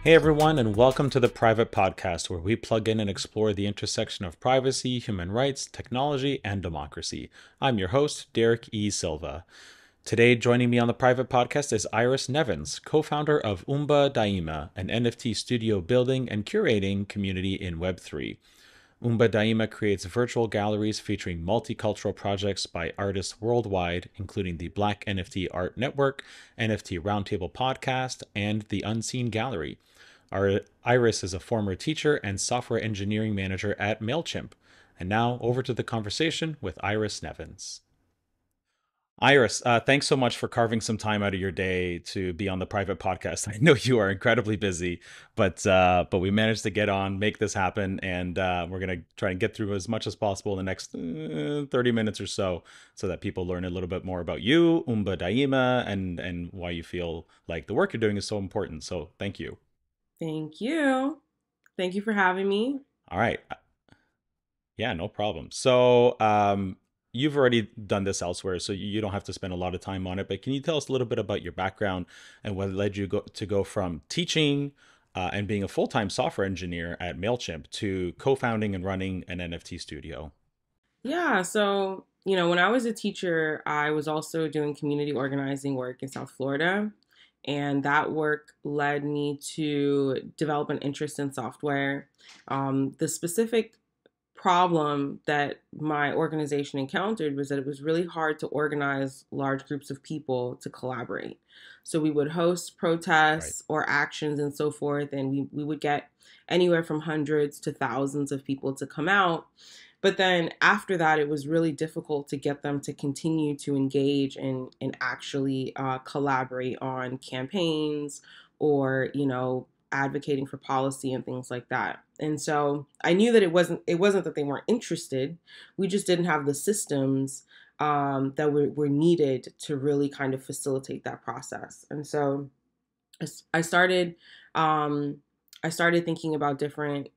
Hey everyone, and welcome to the Private Podcast, where we plug in and explore the intersection of privacy, human rights, technology, and democracy. I'm your host, Derek E. Silva. Today, joining me on the Private Podcast is Iris Nevins, co-founder of Umba Daima, an NFT studio building and curating community in Web3. Umba Daima creates virtual galleries featuring multicultural projects by artists worldwide, including the Black NFT Art Network, NFT Roundtable Podcast, and the Unseen Gallery. Iris is a former teacher and software engineering manager at MailChimp. And now over to the conversation with Iris Nevins. Iris, thanks so much for carving some time out of your day to be on the Private Podcast. I know you are incredibly busy, but we managed to get on, make this happen, and we're gonna try and get through as much as possible in the next 30 minutes or so that people learn a little bit more about you, Umba Daima, and why you feel like the work you're doing is so important. So thank you. Thank you. Thank you for having me. All right. Yeah, no problem. So, you've already done this elsewhere, so you don't have to spend a lot of time on it. But can you tell us a little bit about your background and what led you to go from teaching and being a full-time software engineer at MailChimp to co-founding and running an NFT studio? Yeah, so, when I was a teacher, I was also doing community organizing work in South Florida. And that work led me to develop an interest in software. The specific problem that my organization encountered was that it was really hard to organize large groups of people to collaborate. So we would host Right. protests or actions and so forth, and we would get anywhere from hundreds to thousands of people to come out. But then after that, it was really difficult to get them to continue to engage and actually collaborate on campaigns or, advocating for policy and things like that. And so I knew that it wasn't that they weren't interested. We just didn't have the systems that were needed to really kind of facilitate that process. And so I started um, I started thinking about different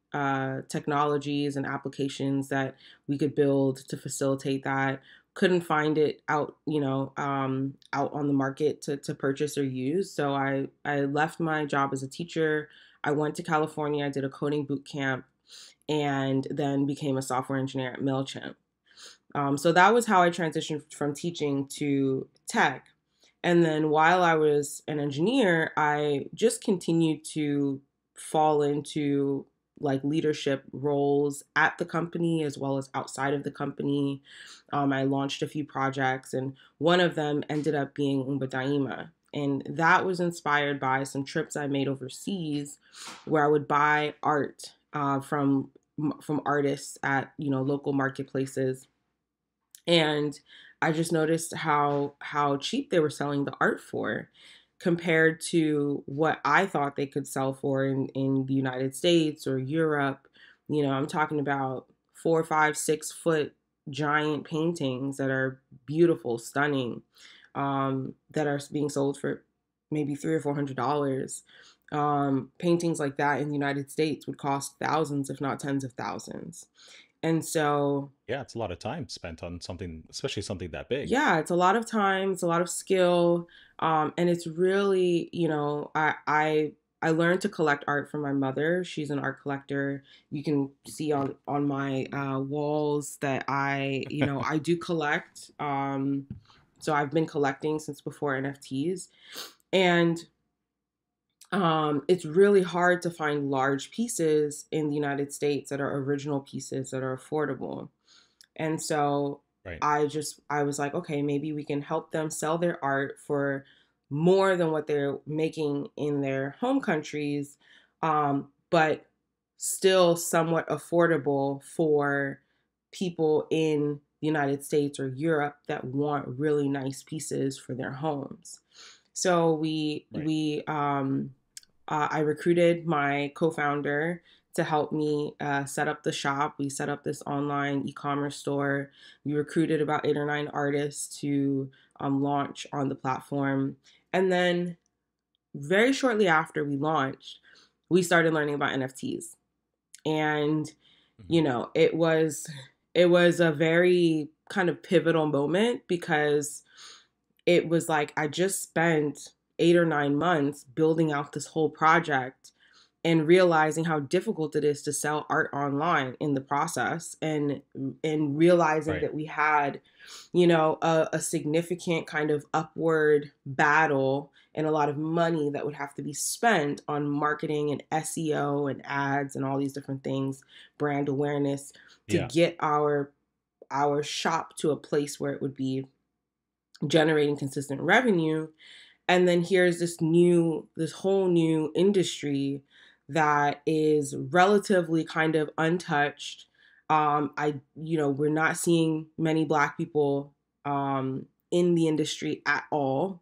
technologies and applications that we could build to facilitate that. Couldn't find it out, out on the market to purchase or use. So I left my job as a teacher. I went to California. I did a coding boot camp, and then became a software engineer at MailChimp. So that was how I transitioned from teaching to tech. And then while I was an engineer, I just continued to fall into like leadership roles at the company as well as outside of the company. I launched a few projects, and one of them ended up being Umba Daima. And that was inspired by some trips I made overseas where I would buy art from artists at local marketplaces, and I just noticed how cheap they were selling the art for compared to what I thought they could sell for in the United States or Europe. I'm talking about 4, 5, 6 foot giant paintings that are beautiful, stunning, that are being sold for maybe $300 or $400. Paintings like that in the United States would cost thousands, if not tens of thousands. And so Yeah, it's a lot of time spent on something, especially something that big. yeah, it's a lot of time, it's a lot of skill, and it's really, I learned to collect art from my mother. She's an art collector. You can see on my walls that I do collect. So I've been collecting since before NFTs, and it's really hard to find large pieces in the United States that are original pieces that are affordable. And so Right. I was like, okay, maybe we can help them sell their art for more than what they're making in their home countries, but still somewhat affordable for people in the United States or Europe that want really nice pieces for their homes. So Right. I recruited my co-founder to help me set up the shop. We set up this online e-commerce store. We recruited about 8 or 9 artists to launch on the platform. And then very shortly after we launched, we started learning about NFTs. And, Mhm. it was a very kind of pivotal moment because it was like I just spent 8 or 9 months building out this whole project, and realizing how difficult it is to sell art online in the process, and realizing Right. that we had, you know, a significant kind of upward battle and a lot of money that would have to be spent on marketing and SEO and ads and all these different things, brand awareness, to Yeah. get our shop to a place where it would be generating consistent revenue. And then here's this whole new industry that is relatively kind of untouched. We're not seeing many Black people in the industry at all.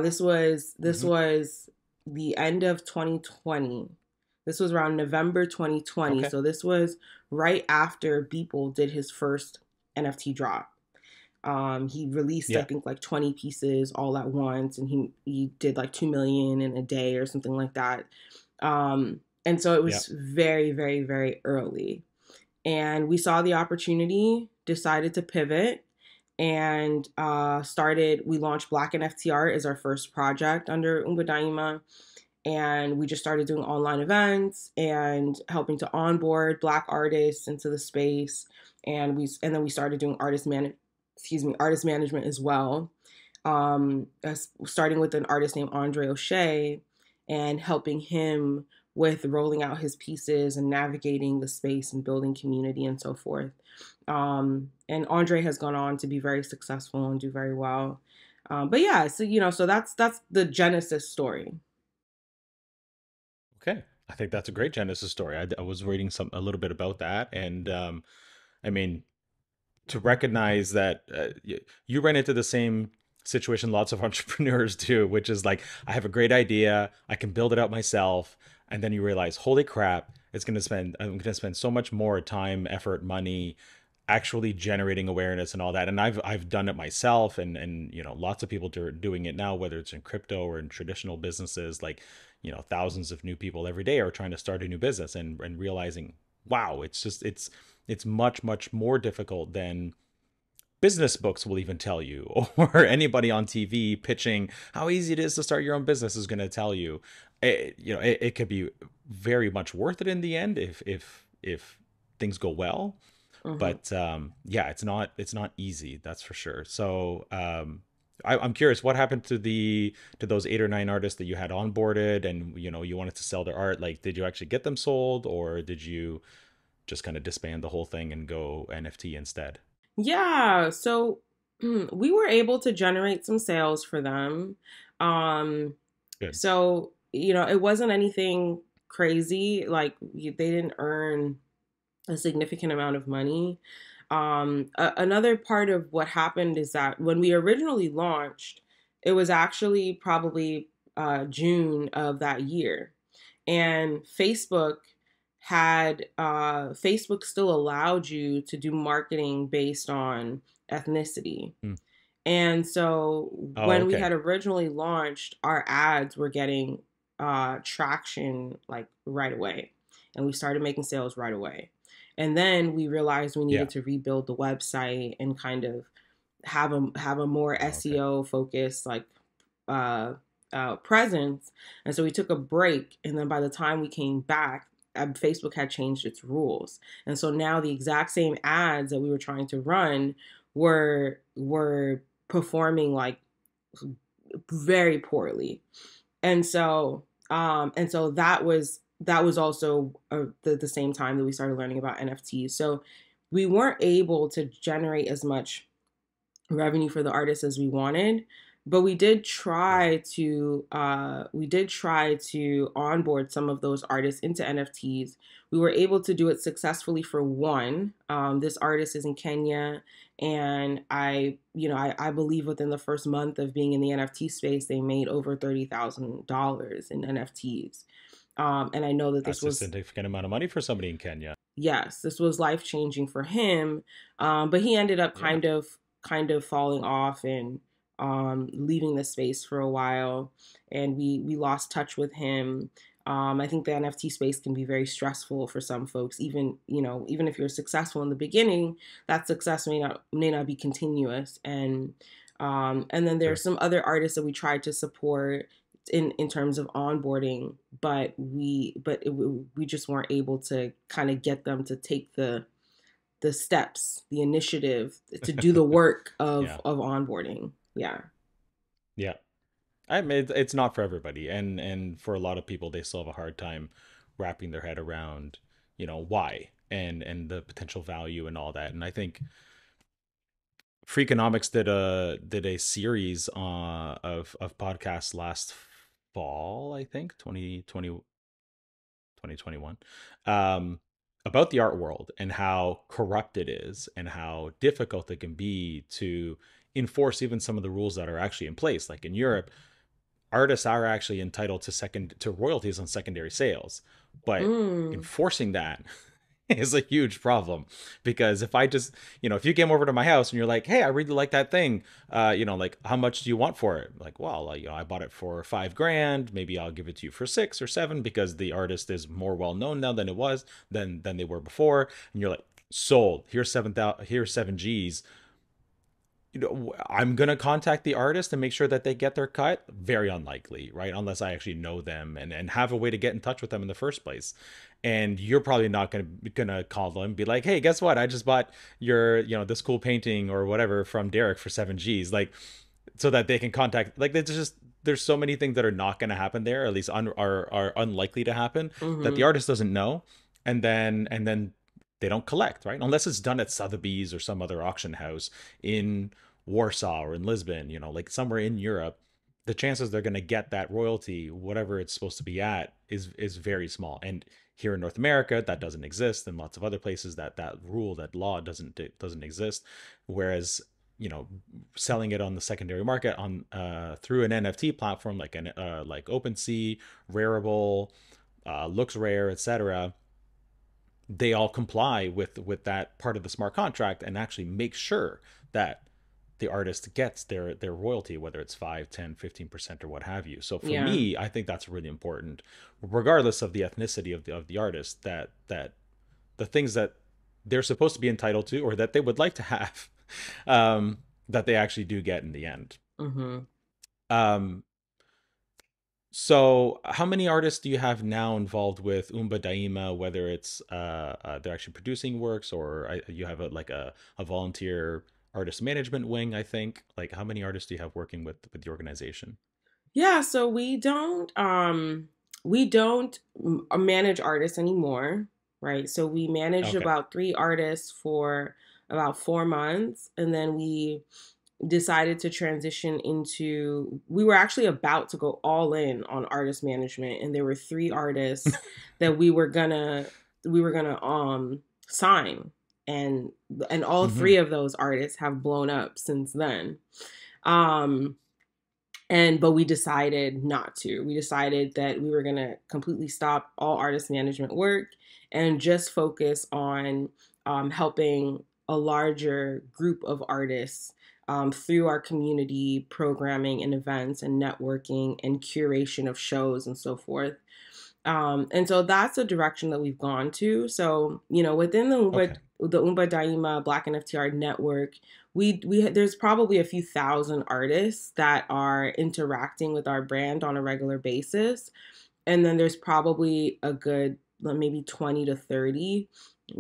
This Hmm. was the end of 2020. This was around November 2020. Okay. So this was right after Beeple did his first NFT drop. He released, I Yeah. think, like 20 pieces all at once, and he did like 2 million in a day or something like that. And so it Yeah. was very, very, very early. And we saw the opportunity, decided to pivot, and started. We launched Black NFT Art as our first project under Umba Daima, and we just started doing online events and helping to onboard Black artists into the space. And then we started doing artist management as well. Starting with an artist named Andre O'Shea and helping him with rolling out his pieces and navigating the space and building community and so forth. And Andre has gone on to be very successful and do very well. But yeah, so so that's the genesis story. Okay. I think that's a great Genesis story. I was reading a little bit about that, and I mean, to recognize that you ran into the same situation lots of entrepreneurs do, which is like, I have a great idea, I can build it out myself, and then you realize, holy crap, I'm going to spend so much more time, effort, money actually generating awareness and all that. And I've done it myself, and lots of people are doing it now, whether it's in crypto or in traditional businesses. Like, thousands of new people every day are trying to start a new business, and realizing, wow, it's much more difficult than business books will even tell you, or anybody on TV pitching how easy it is to start your own business is going to tell you. It could be very much worth it in the end if things go well. Hmm. But yeah, it's not easy, that's for sure. So I'm curious, what happened to those 8 or 9 artists that you had onboarded, and you wanted to sell their art? Like, did you actually get them sold, or did you just kind of disband the whole thing and go NFT instead? Yeah, so we were able to generate some sales for them. Um, Good. so, it wasn't anything crazy. Like, they didn't earn a significant amount of money. Another part of what happened is that when we originally launched, it was actually probably June of that year. And Facebook still allowed you to do marketing based on ethnicity. Hmm. And so Oh, when we okay. had originally launched, our ads were getting traction like right away. And we started making sales right away. And then we realized we Yeah. needed to rebuild the website and kind of have a more Oh, okay. SEO focused like uh, presence. And so we took a break, and then by the time we came back, Facebook had changed its rules, and so now the exact same ads that we were trying to run were performing like very poorly. And so that was also the same time that we started learning about NFTs. So we weren't able to generate as much revenue for the artists as we wanted, but Yeah. we did try to onboard some of those artists into NFTs. We were able to do it successfully for one. This artist is in Kenya, and I believe within the first month of being in the NFT space, they made over $30,000 in NFTs. And I know that this That's a was, significant amount of money for somebody in Kenya. yes, this was life changing for him. But he ended up Yeah. kind of falling off and leaving the space for a while, and we lost touch with him. I think the NFT space can be very stressful for some folks. Even if you're successful in the beginning, that success may not be continuous. And then there's Sure. some other artists that we tried to support. in terms of onboarding, but we just weren't able to kind of get them to take the steps, the initiative to do the work Yeah. of onboarding. Yeah. Yeah. I mean, it's not for everybody, and for a lot of people, they still have a hard time wrapping their head around, why and the potential value and all that. And I think Freakonomics did a series of podcasts last fall, I think 2021, about the art world and how corrupt it is and how difficult it can be to enforce even some of the rules that are actually in place. Like in Europe, artists are actually entitled to royalties on secondary sales, but Mm. enforcing that is a huge problem. Because if I just, if you came over to my house and you're like, hey, I really like that thing, like, how much do you want for it? Like, well, I bought it for 5 grand, maybe I'll give it to you for 6 or 7, because the artist is more well known now than it was than they were before. And you're like, sold, here's 7,000, here's 7 G's. I'm going to contact the artist and make sure that they get their cut. Very unlikely, right? Unless I actually know them and have a way to get in touch with them in the first place. And you're probably not gonna call them and be like, hey, guess what? I just bought your, this cool painting or whatever from Derek for 7 G's. Like, so that they can contact, like, there's so many things that are not going to happen there, at least are unlikely to happen, that the Mm-hmm. artist doesn't know. And then they don't collect, right? Unless it's done at Sotheby's or some other auction house in Warsaw or in Lisbon, like somewhere in Europe. The chances they're going to get that royalty, whatever it's supposed to be at, is very small. And here in North America, that doesn't exist. In lots of other places, that rule, that law doesn't exist. Whereas, you know selling it on the secondary market on through an NFT platform like OpenSea, Rarible, Looks Rare, etc., they all comply with that part of the smart contract and actually make sure that the artist gets their royalty, whether it's 5, 10, 15%, or what have you. So for Yeah. me, I think that's really important, regardless of the ethnicity of the artist, that the things that they're supposed to be entitled to or that they would like to have, that they actually do get in the end. Mm-hmm. Um, so how many artists do you have now involved with Umba Daima, whether it's they're actually producing works, or you have a volunteer artist management wing, I think. Like, how many artists do you have working with the organization? Yeah, so we don't manage artists anymore, right? So we managed Okay. about 3 artists for about 4 months, and then we decided to transition into, we were actually about to go all in on artist management, and there were 3 artists that we were gonna sign, and all Hmm. 3 of those artists have blown up since then. Um but we decided not to. We decided that we were going to completely stop all artist management work and just focus on helping a larger group of artists through our community programming and events and networking and curation of shows and so forth. And so that's the direction that we've gone to. So, within Okay. the Umba Daima Black NFT Art network, we there's probably a few thousand artists that are interacting with our brand on a regular basis, and then there's probably a good maybe 20 to 30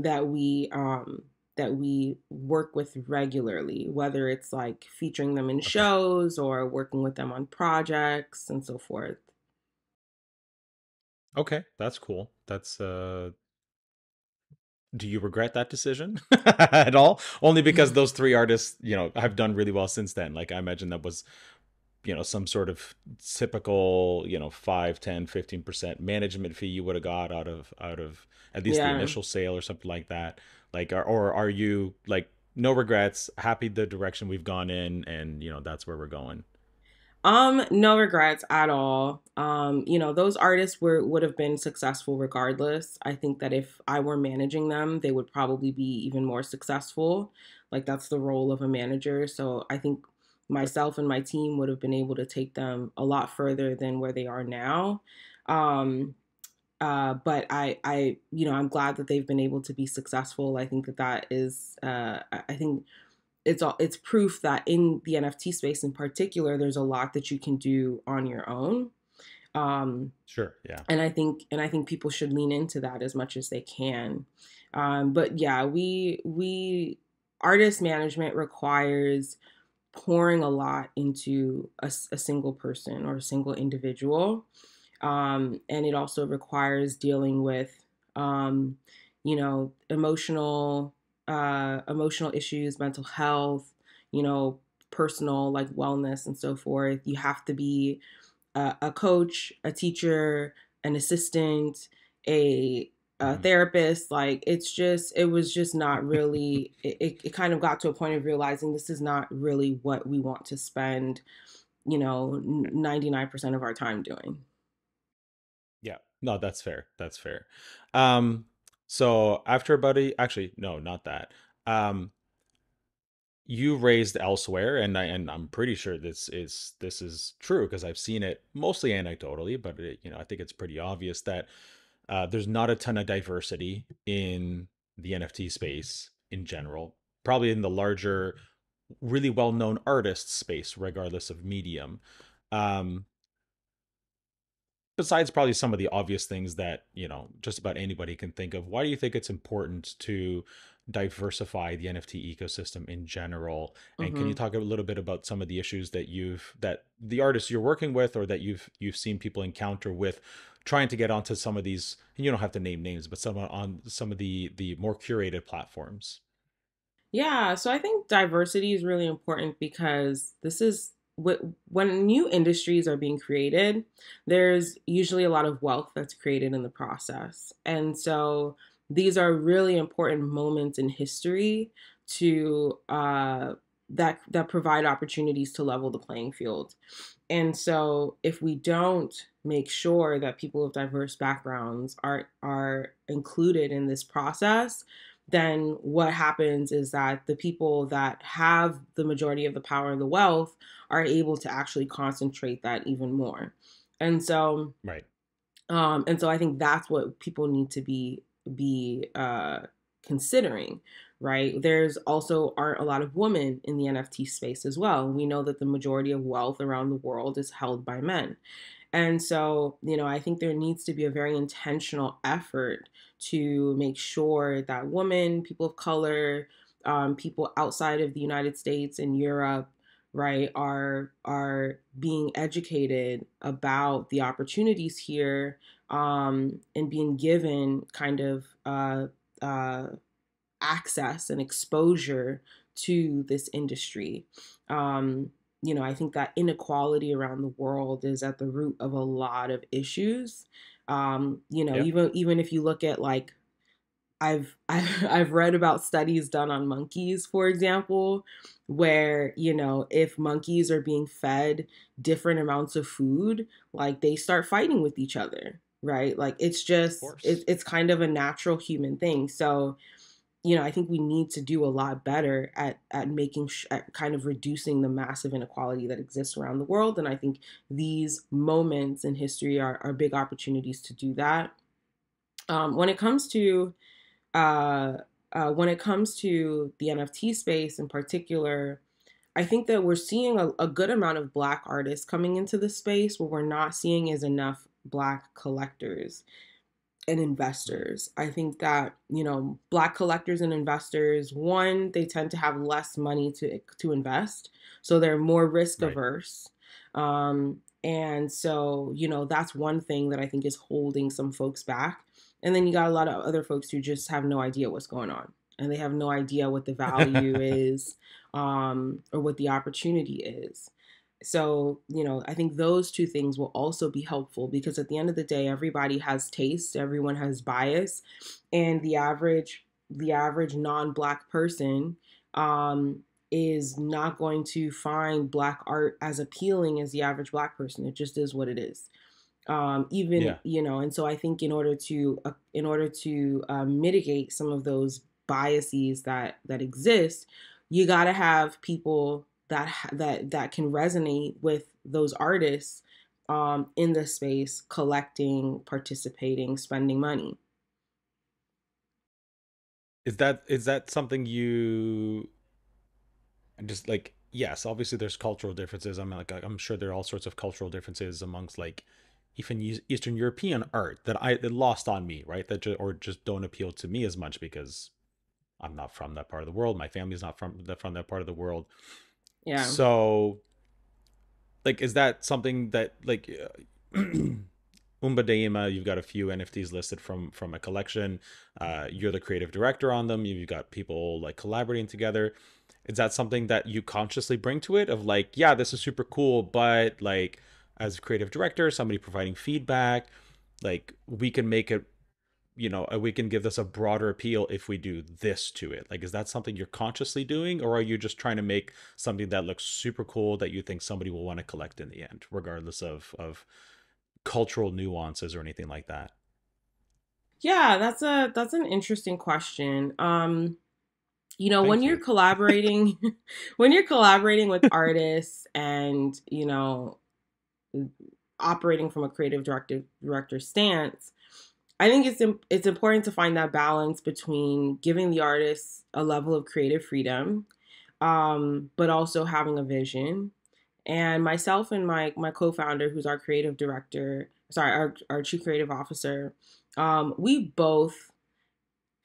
that we work with regularly, whether it's like featuring them in Okay. shows or working with them on projects and so forth. Okay. That's cool. Do you regret that decision at all? Only because those 3 artists, have done really well since then. Like, I imagine that was, some sort of typical, 5, 10, 15% management fee you would have got out of at least the Yeah. initial sale or something like that. Like, or are you like, no regrets, happy the direction we've gone in, and that's where we're going? No regrets at all. Those artists would have been successful regardless. I think that if I were managing them, they would probably be even more successful. Like that's the role of a manager. So I think myself and my team would have been able to take them a lot further than where they are now. Um, but I'm glad that they've been able to be successful. I think that is, I think it's proof that in the NFT space in particular, there's a lot that you can do on your own. Sure. Yeah. And I think people should lean into that as much as they can. But yeah, we artist management requires pouring a lot into a single person or a single individual, and it also requires dealing with um, emotional issues, mental health, you know, personal like wellness and so forth. You have to be a coach, a teacher, an assistant, a Hmm. therapist. Like it was just not really. It kind of got to a point of realizing this is not really what we want to spend, 99% of our time doing. Yeah. No, that's fair. That's fair. Um, so after about actually, no, not that. Um, you raised elsewhere, and I'm pretty sure this is true because I've seen it mostly anecdotally, but I think it's pretty obvious that there's not a ton of diversity in the NFT space in general. Probably in the larger, really well-known artist space, regardless of medium. Um, Besides probably some of the obvious things that just about anybody can think of, why do you think it's important to diversify the NFT ecosystem in general? And can you Hmm. talk a little bit about some of the issues that the artists you're working with, or that you've seen people encounter with trying to get onto some of these, and you don't have to name names, but some on some of the more curated platforms? Yeah, so I think diversity is really important because this is when new industries are being created, there's usually a lot of wealth that's created in the process. And so these are really important moments in history to that provide opportunities to level the playing field. And so if we don't make sure that people of diverse backgrounds are included in this process, then what happens is that the people that have the majority of the power and the wealth are able to actually concentrate that even more. And so Right. I think that's what people need to be considering, right? There's also aren't a lot of women in the NFT space as well. We know that the majority of wealth around the world is held by men. And so, I think there needs to be a very intentional effort to make sure that women, people of color, people outside of the United States and Europe, right, are being educated about the opportunities here, and being given kind of uh, access and exposure to this industry. I think that inequality around the world is at the root of a lot of issues. Yeah. Even if you look at like I've read about studies done on monkeys, for example, where if monkeys are being fed different amounts of food, like they start fighting with each other, right? Like Of course. it's kind of a natural human thing. So I think we need to do a lot better at at kind of reducing the massive inequality that exists around the world. And I think these moments in history are big opportunities to do that. When it comes to uh, when it comes to the NFT space in particular, I think that we're seeing a good amount of Black artists coming into the space. What we're not seeing is enough Black collectors and Mm. investors. I think that, Black collectors and investors, one, they tend to have less money to invest, so they're more risk Right. averse. And so, that's one thing that I think is holding some folks back. And then you got a lot of other folks who just have no idea what's going on, and they have no idea what the value is, or what the opportunity is. So, I think those two things will also be helpful because at the end of the day, everybody has taste, everyone has bias, and the average non-black person um, is not going to find black art as appealing as the average black person. It just is what it is. Even Yeah. and so I think in order to mitigate some of those biases that exist, you got to have people that can resonate with those artists, in the space, collecting, participating, spending money. Is that something you just like? Yes, obviously there's cultural differences. I'm sure there are all sorts of cultural differences amongst like even Eastern European art that lost on me, right? Or just don't appeal to me as much because I'm not from that part of the world. My family's not from that part of the world. Yeah. So, like, is that something that like Umba Daima, you've got a few NFTs listed from a collection. You're the creative director on them. You've got people like collaborating together. Is that something that you consciously bring to it? Of like, yeah, this is super cool, but like as a creative director, somebody providing feedback, like we can make it, we can give this a broader appeal if we do this to it. Like, is that something you're consciously doing, or are you just trying to make something that looks super cool that you think somebody will want to collect in the end, regardless of cultural nuances or anything like that? Yeah, that's an interesting question. When Thank you're you. collaborating when you're collaborating with artists and, operating from a creative director stance, I think it's important to find that balance between giving the artists a level of creative freedom, but also having a vision. And myself and my co-founder, who's our creative director, sorry, our chief creative officer, we both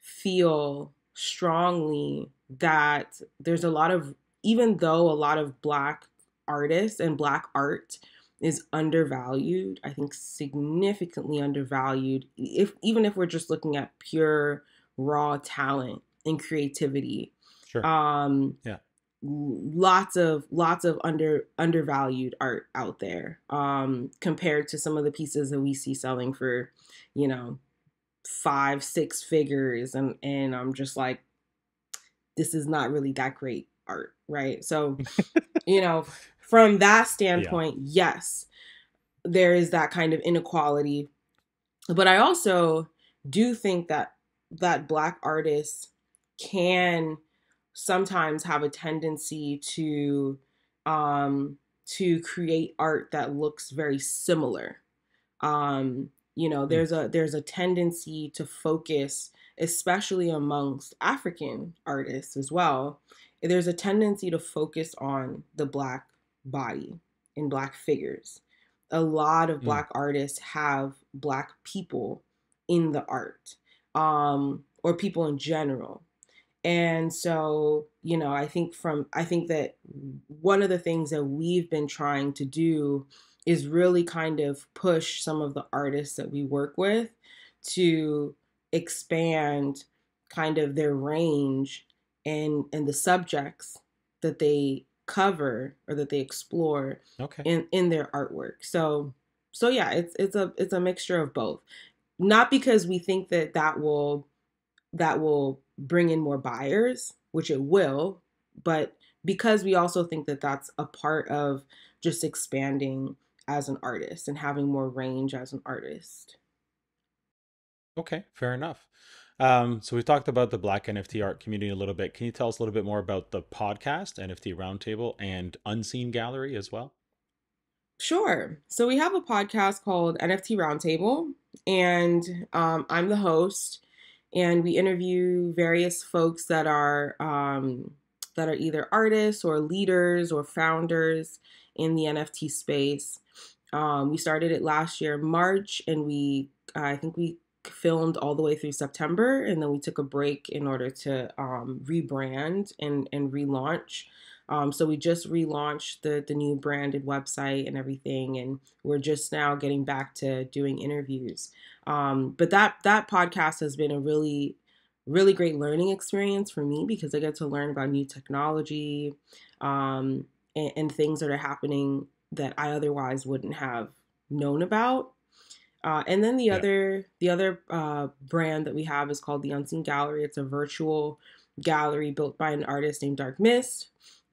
feel strongly that there's a lot of, even though a lot of Black artists and Black art is undervalued, I think significantly undervalued, if even if we're just looking at pure raw talent and creativity. Sure. Um, Yeah. lots of undervalued art out there, compared to some of the pieces that we see selling for, you know, 5 6 figures, and I'm just like, this is not really that great art, right? So, you know, from that Yeah. standpoint, yes, there is that kind of inequality. But I also do think that Black artists can sometimes have a tendency to create art that looks very similar. Mm. There's a tendency to focus, especially amongst African artists as well. There's a tendency to focus on the Black body and Black figures. A lot of Mm. Black artists have Black people in the art, or people in general. And so, I think that one of the things that we've been trying to do is really kind of push some of the artists that we work with to expand kind of their range and the subjects that they cover or that they explore Okay. in their artwork. So yeah, it's a mixture of both. Not because we think that will bring in more buyers, which it will, but because we also think that that's a part of just expanding as an artist and having more range as an artist. Okay. Fair enough. So we talked about the Black NFT art community a little bit. Can you tell us a little bit more about the podcast, NFT Roundtable, and Unseen Gallery as well? Sure. So we have a podcast called NFT Roundtable, and I'm the host, and we interview various folks that are either artists or leaders or founders in the NFT space. We started it last year, March, and I think we filmed all the way through September, and then we took a break in order to rebrand and relaunch. So we just relaunched the new branded website and everything, and we're just now getting back to doing interviews. But that podcast has been a really great learning experience for me because I get to learn about new technology, and things that are happening that I otherwise wouldn't have known about. And then the Yeah. other the other brand that we have is called the Unseen Gallery. It's a virtual gallery built by an artist named Dark Mist,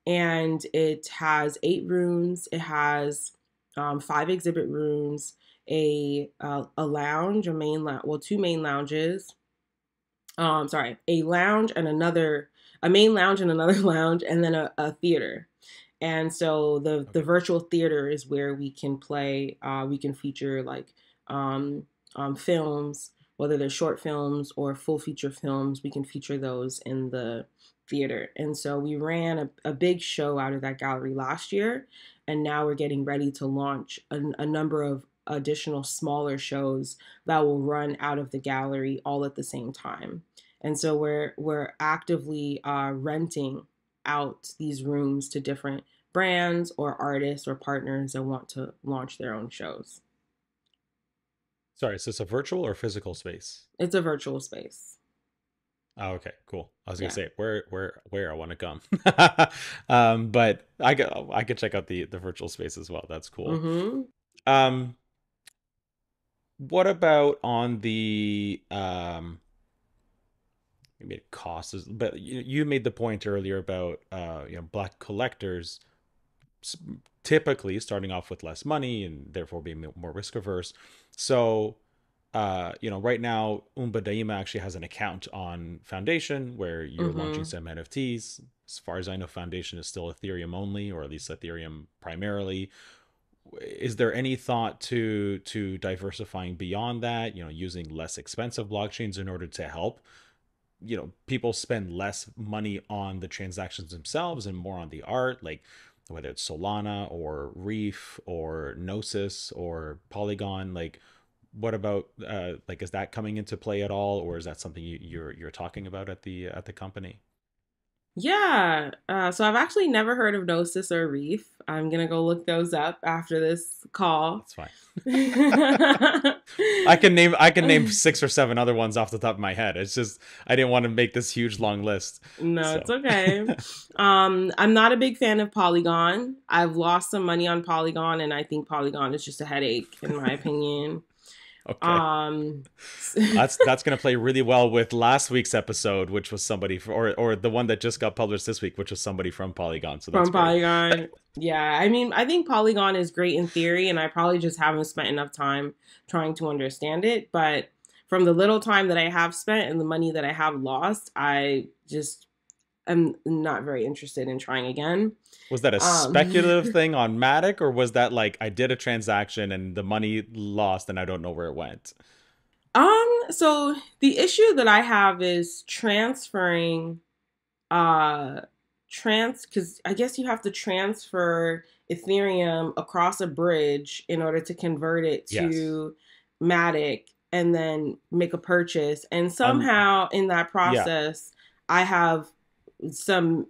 and it has 8 rooms. It has 5 exhibit rooms, a lounge, well, 2 main lounges. Sorry, a main lounge and another lounge, and then a theater. And so the Okay. virtual theater is where we can play. We can feature like films, whether they're short films or full feature films. We can feature those in the theater. And so we ran a big show out of that gallery last year, and now we're getting ready to launch a number of additional smaller shows that will run out of the gallery all at the same time. And so we're actively renting out these rooms to different brands or artists or partners that want to launch their own shows. Sorry, is this a virtual or physical space? It's a virtual space. Oh, okay, cool. I was gonna Yeah. say where I want to come, but I could check out the virtual space as well. That's cool. Mm-hmm. Um, what about on the maybe it costs, but you made the point earlier about black collectors typically starting off with less money and therefore being more risk averse. So right now, Umba Daima actually has an account on Foundation where you're launching Mm-hmm. some NFTs. As far as I know, Foundation is still Ethereum only, or at least Ethereum primarily. Is there any thought to diversifying beyond that? Using less expensive blockchains in order to help people spend less money on the transactions themselves and more on the art, like whether it's Solana or Reef or Gnosis or Polygon. Like, what about like, is that coming into play at all, or is that something you're talking about at the company? Yeah. So I've actually never heard of Gnosis or Reef. I'm gonna go look those up after this call. That's fine. I can name 6 or 7 other ones off the top of my head. It's just I didn't want to make this huge long list. No, it's So okay. I'm not a big fan of Polygon. I've lost some money on Polygon, and I think Polygon is just a headache, in my opinion. okay. Um, That's gonna play really well with last week's episode, which was somebody or the one that just got published this week, which was somebody from Polygon. So that's from great. Polygon. Yeah, I mean, I think Polygon is great in theory, and I probably just haven't spent enough time trying to understand it. But from the little time that I have spent and the money that I have lost, I just am not very interested in trying again. Was that a speculative Um, thing on Matic, or was that like I did a transaction and the money lost and I don't know where it went? so the issue that I have is transferring uh because I guess you have to transfer Ethereum across a bridge in order to convert it Yes. to Matic and then make a purchase. And Un somehow in that yeah. process, I have some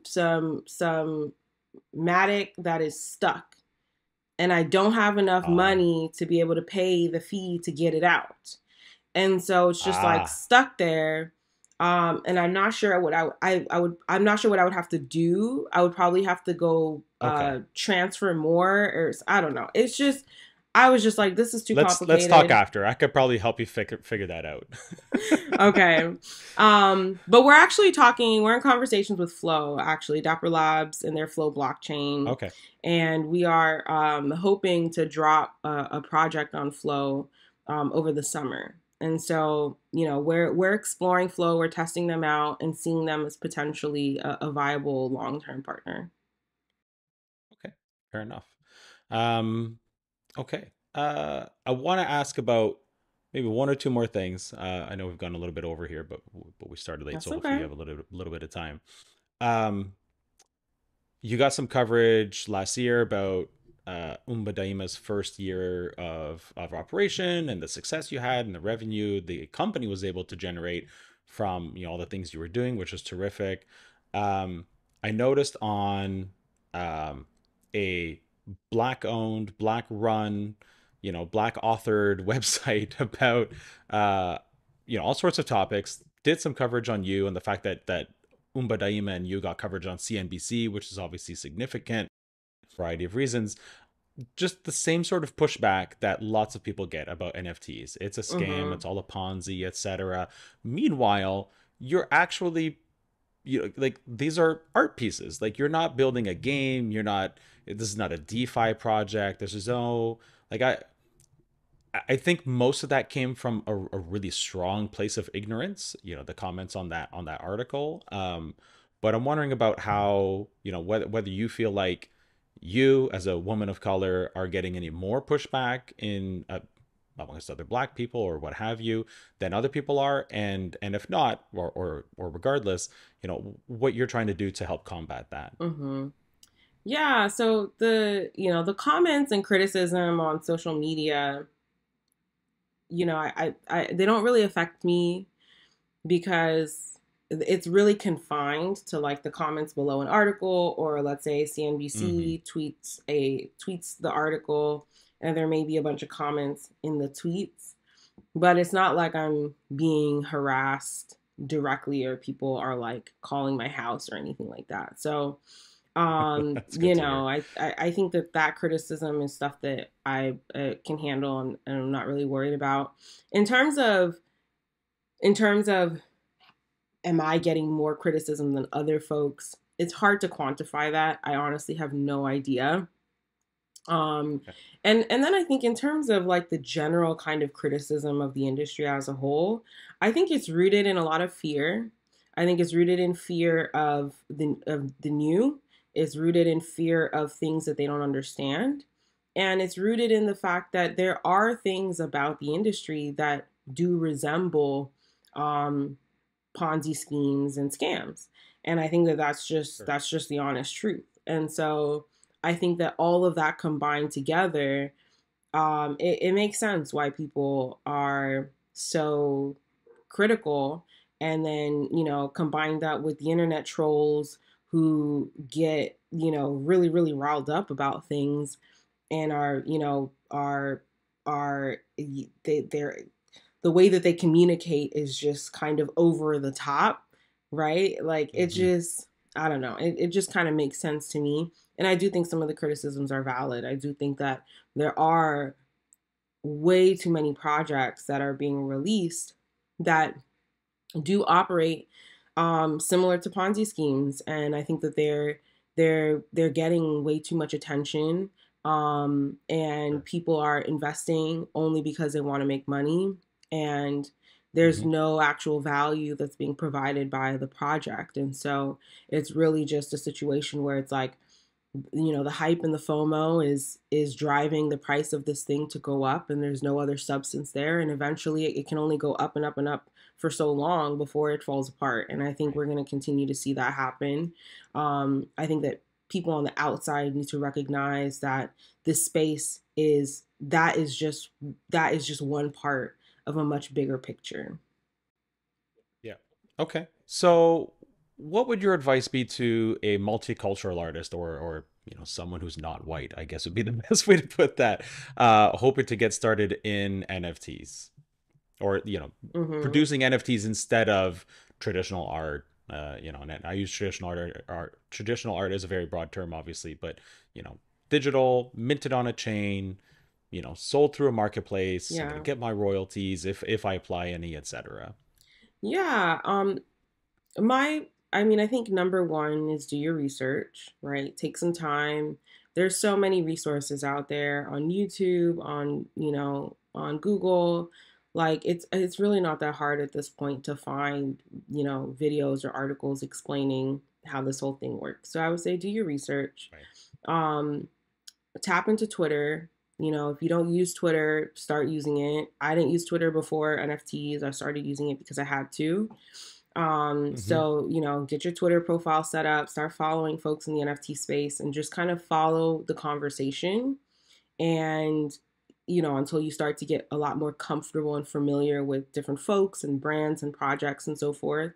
Matic that is stuck, and I don't have enough Oh. money to be able to pay the fee to get it out. And so it's just like Ah. stuck there. And I'm not sure what I would I'm not sure what I would have to do. I would probably have to go Okay. transfer more, or I don't know. It's just I was just like, this is too Let's talk complicated. after. I could probably help you figure that out. Okay. But we're actually talking, we're in conversations with Flow, actually, Dapper Labs and their Flow blockchain. Okay. And we are hoping to drop a project on Flow over the summer. And so, we're exploring Flow, we're testing them out and seeing them as potentially a viable long-term partner. Okay. Fair enough. Um, okay. I want to ask about maybe 1 or 2 more things. I know we've gone a little bit over here, but we started late, That's so hopefully you okay. have a little bit of time. Um, you got some coverage last year about Umba Daima's first year of operation and the success you had and the revenue the company was able to generate from all the things you were doing, which was terrific. Um, I noticed on um, a black owned, black run, black authored website about all sorts of topics. Did some coverage on you and the fact that Umba Daima and you got coverage on CNBC, which is obviously significant for a variety of reasons. Just the same sort of pushback that lots of people get about NFTs. It's a scam, Mm-hmm. it's all a Ponzi, etc. Meanwhile, you're actually like these are art pieces. Like, you're not building a game, you're not this is not a DeFi project. There's no like I think most of that came from a really strong place of ignorance. The comments on that article. But I'm wondering about how whether you feel like you as a woman of color are getting any more pushback in amongst other black people or what have you than other people are, and if not, or regardless, what you're trying to do to help combat that. Mm-hmm. Yeah, so the comments and criticism on social media. they don't really affect me because it's really confined to like the comments below an article, or let's say Mm-hmm. CNBC tweets the article and there may be a bunch of comments in the tweets, but it's not like I'm being harassed directly or people are like calling my house or anything like that. So That's good to hear. I think that criticism is stuff that I can handle, and I'm not really worried about. In terms of in terms of am I getting more criticism than other folks? It's hard to quantify that. I honestly have no idea. Um, Okay. and then I think in terms of like the general kind of criticism of the industry as a whole, I think it's rooted in a lot of fear. I think it's rooted in fear of the new. It's rooted in fear of things that they don't understand. And it's rooted in the fact that there are things about the industry that do resemble um, Ponzi schemes and scams. And I think that Sure. that's just the honest truth. And so I think that all of that combined together, it makes sense why people are so critical. And then, combine that with the internet trolls who get, really, really riled up about things and they're the way that they communicate is just kind of over the top, right? Like it Mm-hmm. just, I don't know, it just kind of makes sense to me. And I do think some of the criticisms are valid. I do think that there are way too many projects that are being released that do operate similar to Ponzi schemes, and I think that they're getting way too much attention, and Sure. people are investing only because they want to make money, and there's Mm-hmm. no actual value that's being provided by the project, and so it's really just a situation where it's like the hype and the FOMO is driving the price of this thing to go up, and there's no other substance there, and eventually it can only go up and up and up for so long before it falls apart. And I think Right. we're going to continue to see that happen. I think that people on the outside need to recognize that this space that is just one part of a much bigger picture. Yeah. Okay. So, what would your advice be to a multicultural artist, or someone who's not white? I guess would be the best way to put that. Hoping to get started in NFTs, or Hmm. producing NFTs instead of traditional art. And I use traditional art. Traditional art is a very broad term, obviously, but you know, digital, minted on a chain, sold through a marketplace. I'm gonna Yeah. get my royalties if I apply any, etc. Yeah. My, I mean, I think number one is do your research, right? Take some time. There's so many resources out there on YouTube, on Google. Like it's really not that hard at this point to find, videos or articles explaining how this whole thing works. So I would say do your research. Right. Um, Tap into Twitter. If you don't use Twitter, start using it. I didn't use Twitter before NFTs. I started using it because I had to. Mm-hmm. So, get your Twitter profile set up, start following folks in the NFT space, and just kind of follow the conversation. And, until you start to get a lot more comfortable and familiar with different folks and brands and projects and so forth.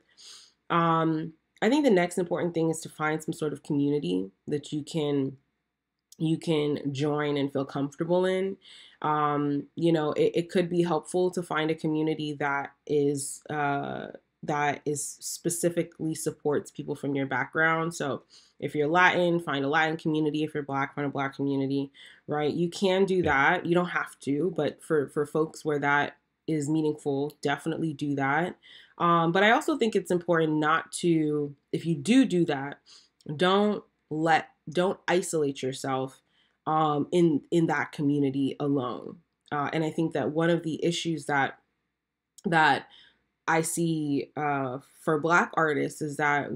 I think the next important thing is to find some sort of community that you can join and feel comfortable in. It could be helpful to find a community that is specifically supports people from your background. So if you're Latin, find a Latin community. If you're Black, find a Black community, right? You can do Yeah. that. You don't have to, but for folks where that is meaningful, definitely do that. But I also think it's important not to, if you do that, don't don't isolate yourself in that community alone. And I think that one of the issues that I see for Black artists is that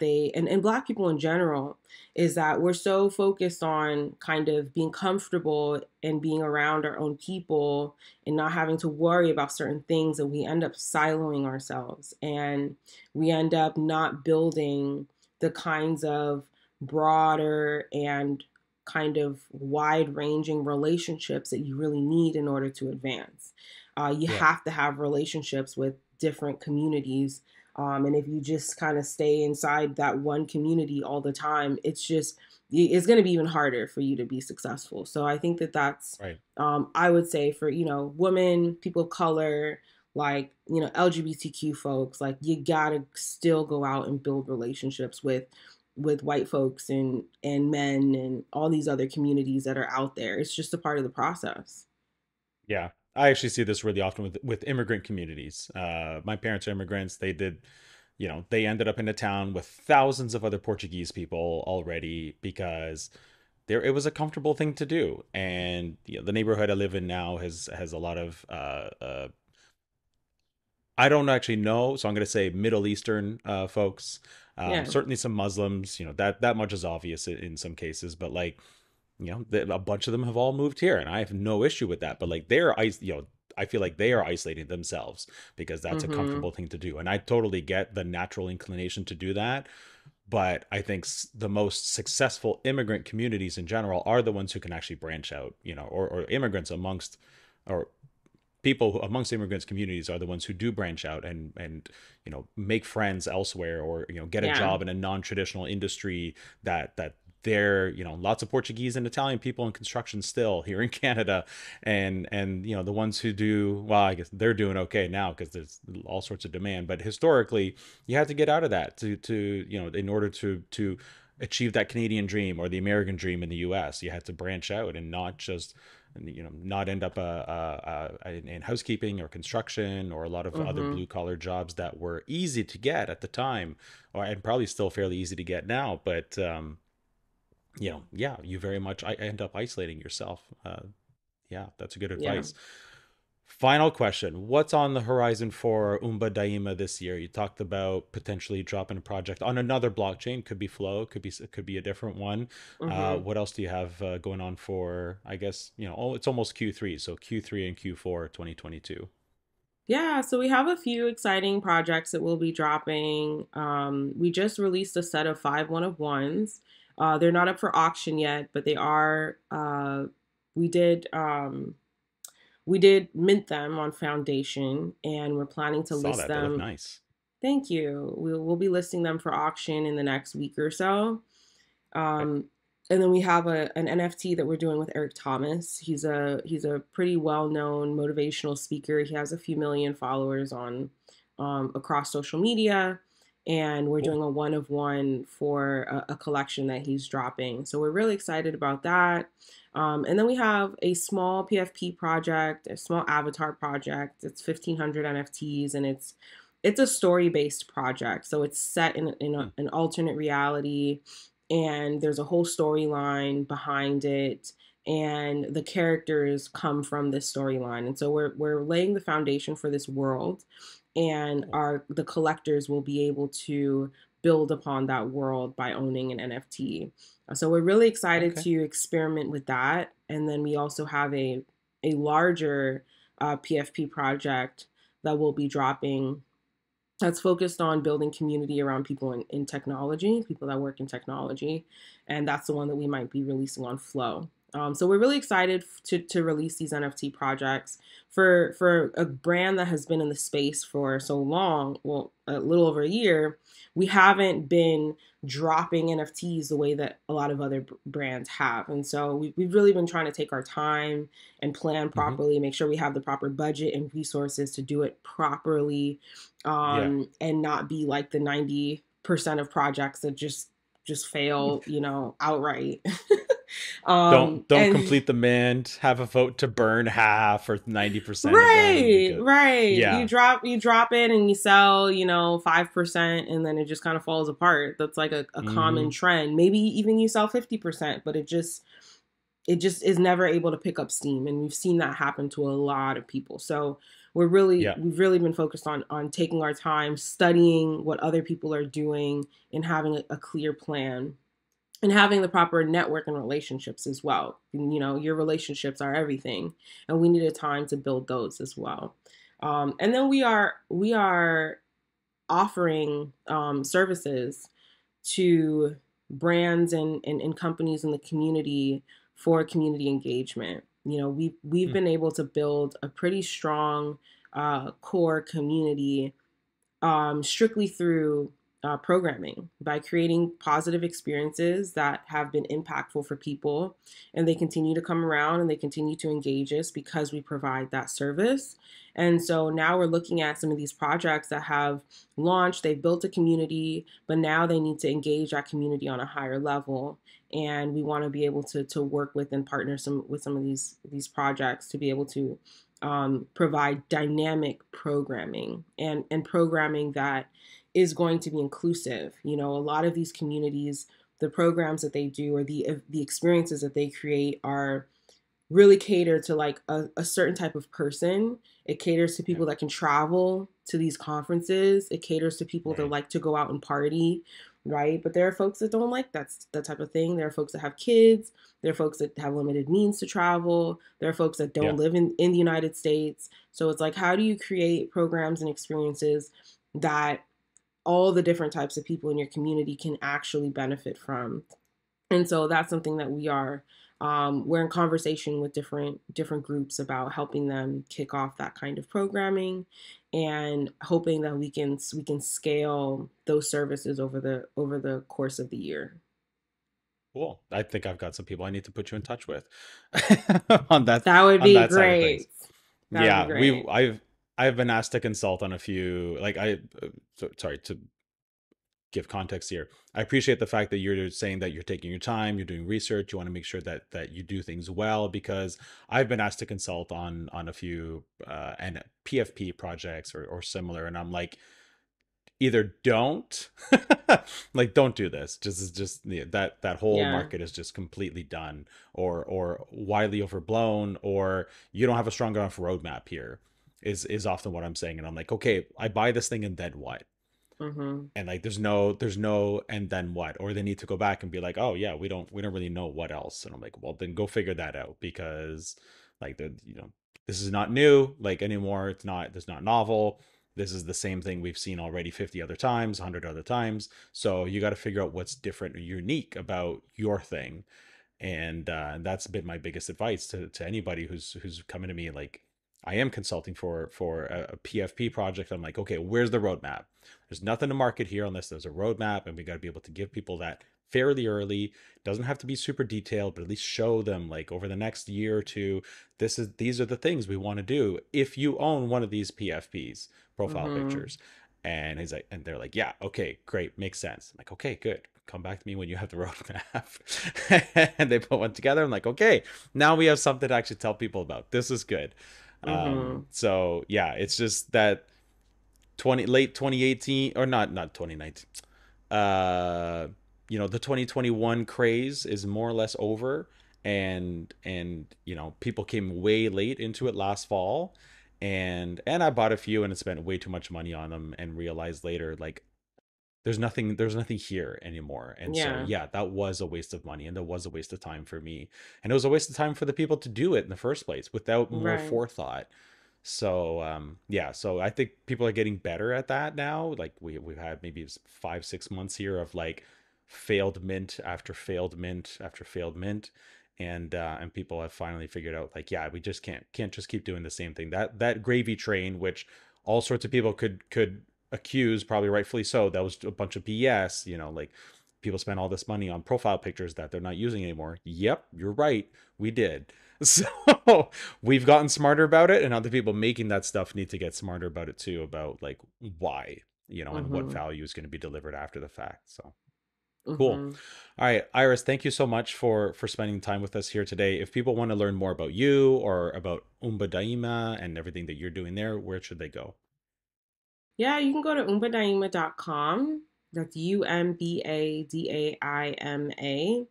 they and Black people in general is that we're so focused on kind of being comfortable and being around our own people and not having to worry about certain things, and we end up siloing ourselves, and we end up not building the kinds of broader and kind of wide ranging relationships that you really need in order to advance. You Yeah. have to have relationships with different communities. And if you just kind of stay inside that one community all the time, it's going to be even harder for you to be successful. So I think that that's, Right. I would say for, women, people of color, like, LGBTQ folks, like you gotta still go out and build relationships with white folks and men and all these other communities that are out there. It's just a part of the process. Yeah. I actually see this really often with immigrant communities. My parents are immigrants. They ended up in a town with thousands of other Portuguese people already because it was a comfortable thing to do. And the neighborhood I live in now has a lot of I don't actually know, so I'm going to say Middle Eastern folks. Yeah. Certainly some Muslims. That much is obvious in some cases, but like a bunch of them have all moved here, and I have no issue with that. But like I feel like they are isolating themselves because that's a Mm-hmm. comfortable thing to do, and I totally get the natural inclination to do that. But I think the most successful immigrant communities in general are the ones who can actually branch out, or immigrants amongst, or people amongst immigrants communities are the ones who do branch out and make friends elsewhere, or get a Yeah. job in a non-traditional industry that there lots of Portuguese and Italian people in construction still here in Canada, and the ones who do well, I guess they're doing okay now because there's all sorts of demand, but historically you had to get out of that to in order to achieve that Canadian dream or the American dream in the US. You had to branch out and not just not end up in housekeeping or construction or a lot of other Mm-hmm. blue collar jobs that were easy to get at the time, or and probably still fairly easy to get now. But yeah, you very much I end up isolating yourself. Yeah, that's a good Yeah. advice. Final question. What's on the horizon for Umba Daima this year? You talked about potentially dropping a project on another blockchain. Could be Flow, could be a different one. Mm-hmm. What else do you have going on for, I guess, it's almost Q3, so Q3 and Q4 2022. Yeah, so we have a few exciting projects that we'll be dropping. We just released a set of five one of ones. They're not up for auction yet, but they are. We did we did mint them on Foundation, and we're planning to Saw list that. They look them. nice. Thank you. We'll be listing them for auction in the next week or so. Okay. Um, and then we have an NFT that we're doing with Eric Thomas. He's a pretty well known motivational speaker. He has a few million followers on across social media, and we're Cool. doing a one of one for a collection that he's dropping. So we're really excited about that. And then we have a small PFP project, a small avatar project. It's 1,500 NFTs, and it's a story based project. So it's set Hmm. an alternate reality, and there's a whole storyline behind it, and the characters come from this storyline, and so we're laying the foundation for this world, and Cool. our the collectors will be able to build upon that world by owning an NFT. So we're really excited Okay. to experiment with that, and then we also have a larger PFP project that will be dropping that's focused on building community around people in technology, people that work in technology. And that's the one that we might be releasing on Flow. So we're really excited to release these NFT projects for a brand that has been in the space for so long, well, a little over a year. We haven't been dropping NFTs the way that a lot of other brands have. And so we've really been trying to take our time and plan Hmm. properly, make sure we have the proper budget and resources to do it properly, Yeah. and not be like the 90% of projects that just fail, outright. Don't And complete the mint. Have a vote to burn half or 90% of them right, because right. yeah. You drop it and you sell, 5%, and then it just kind of falls apart. That's like a common Hmm. trend. Maybe even you sell 50%, but it just is never able to pick up steam, and we've seen that happen to a lot of people. So Yeah. we've really been focused on taking our time, studying what other people are doing, and having a clear plan, and having the proper network and relationships as well. Your relationships are everything, and we needed time to build those as well. And then we are offering services to brands and companies in the community for community engagement. We've Hmm. been able to build a pretty strong core community strictly through programming by creating positive experiences that have been impactful for people. And they continue to come around and they continue to engage us because we provide that service. And so now we're looking at some of these projects that have launched, they've built a community, but now they need to engage that community on a higher level. And we want to be able to work with and partner with some of these projects to be able to provide dynamic programming and programming that is going to be inclusive. A lot of these communities, the programs that they do or the experiences that they create are really cater to like a certain type of person. It caters to Yeah. people that can travel to these conferences. It caters to people that Right. like to go out and party, right? But there are folks that don't like that type of thing. There are folks that have kids. There are folks that have limited means to travel. There are folks that Yeah. don't live in the United States. So it's like, how do you create programs and experiences that all the different types of people in your community can actually benefit from? And so that's something that we're in conversation with different groups about helping them kick off that kind of programming, and hoping that we can scale those services over the course of the year. Cool. I think I've got some people I need to put you in touch with on that That would on be that side of things. great. That would be Yeah, great. I've been asked to consult on a few, like sorry to give context here. I appreciate the fact that you're saying that you're taking your time, you're doing research, you want to make sure that you do things well, because I've been asked to consult on a few and PFP projects or similar, and I'm like, either don't like don't do this, just yeah, that whole Yeah. market is just completely done, or widely overblown, or you don't have a strong enough roadmap here, is often what I'm saying. And I'm like, okay, I buy this thing and then what? Mhm. And like there's no and then what? Or they need to go back and be like, oh yeah, we don't really know what else. And I'm like, well, then go figure that out, because like this is not new like anymore. It's not novel. This is the same thing we've seen already 50 other times, 100 other times. So you got to figure out what's different or unique about your thing. And that's been my biggest advice to anybody who's coming to me. Like, I am consulting for a PFP project. I'm like, okay, where's the roadmap? There's nothing to market here unless there's a roadmap, and we got to be able to give people that fairly early. It doesn't have to be super detailed, but at least show them, like, over the next year or two, these are the things we want to do if you own one of these PFPs, profile Mhm. pictures. And he's like, and they're like, yeah, okay, great, makes sense. I'm like, okay, good. Come back to me when you have the roadmap. And they put one together. I'm like, okay, now we have something to actually tell people about. This is good. Mhm. So yeah, it's just that late 2018, or not 2019. Uh, the 2021 craze is more or less over, and people came way late into it last fall, and I bought a few and spent way too much money on them, and realized later, like, there's nothing here anymore. And so Yeah. yeah, that was a waste of money, and that was a waste of time for me, and it was a waste of time for the people to do it in the first place without more Right. forethought. So yeah, so I think people are getting better at that now. Like, we've had maybe 5 6 months here of like failed mint after failed mint after failed mint, and people have finally figured out, like, yeah, we just can't just keep doing the same thing. That gravy train, which all sorts of people could accuse, probably rightfully so, that was a bunch of BS. Like, people spend all this money on profile pictures that they're not using anymore. Yep, you're right, we did. So we've gotten smarter about it, and other people making that stuff need to get smarter about it too, about like why, and what Mhm. value is going to be delivered after the fact. So cool. Mhm. All right, Iris, thank you so much for spending time with us here today. If people want to learn more about you or about Umba Daima and everything that you're doing there, where should they go? Yeah, you can go to umbadaima.com. That's Umbadaima.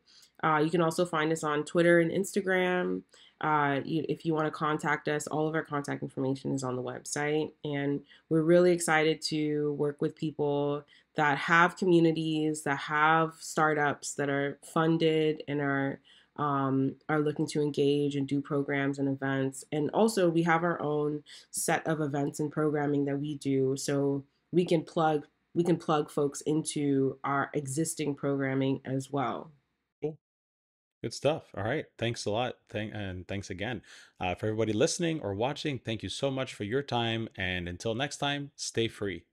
You can also find us on Twitter and Instagram. If you want to contact us, all of our contact information is on the website. And we're really excited to work with people that have communities, that have startups that are funded and are looking to engage and do programs and events. And also, we have our own set of events and programming that we do, so we can plug we can plug folks into our existing programming as well. Cool. Good stuff. All right. Thanks a lot. And thanks again. For everybody listening or watching, thank you so much for your time. And until next time, stay free.